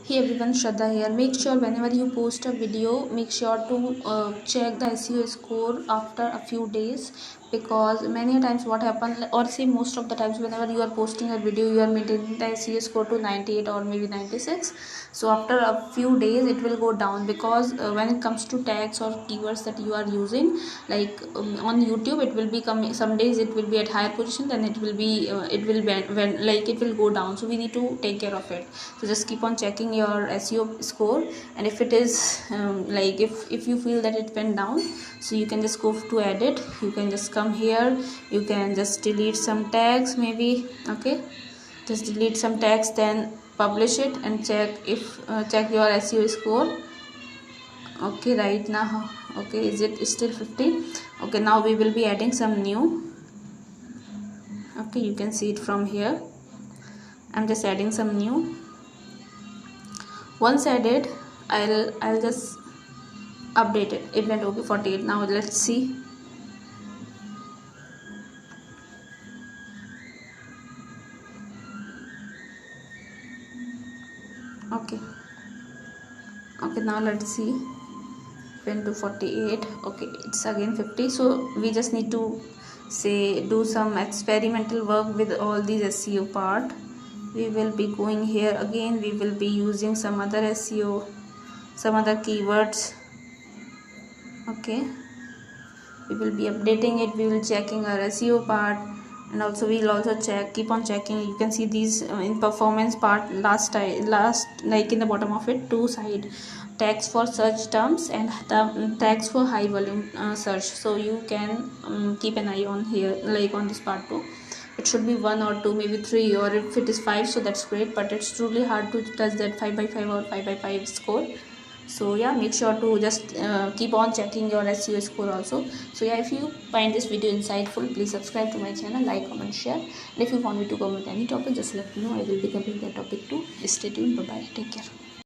Hey everyone, Shraddha here. Make sure whenever you post a video, make sure to check the SEO score after a few days, because many times what happen, or say most of the times, whenever you are posting a video, you are maintaining the SEO score to 98 or maybe 96. So after a few days it will go down, because when it comes to tags or keywords that you are using, like on YouTube, it will be coming, some days it will be at higher position, then it will be like it will go down. So we need to take care of it. So just keep on checking your SEO score, and if it is like if you feel that it went down, so you can just go to edit. You can just come here, you can just delete some tags maybe. Okay, just delete some tags, then publish it and check if check your SEO score. Okay, right now, okay, is it still 50? Okay, now we will be adding some new. Okay, you can see it from here. I'm just adding some new. Once added, I'll just update it. It went okay, 48. Now let's see. Okay, now let's see. Went to 48. Okay, it's again 50. So we just need to say do some experimental work with all these SEO part. We will be going here again. We will be using some other SEO, some other keywords. Okay, we will be updating it. We will checking our SEO part, and also we'll also keep on checking. You can see these in performance part, last like in the bottom of it, two side tags for search terms and the tags for high volume search. So you can keep an eye on here, like on this part too. It should be 1 or 2, maybe 3, or if it is 5, so that's great, but it's truly hard to touch that 5/5 or 5/5 score. So yeah, make sure to just keep on checking your SEO score also. So yeah, if you find this video insightful, please subscribe to my channel, like, comment, share, and if you want me to comment any topic, just let me know. I will be covering that topic too. Stay tuned. Bye bye, take care.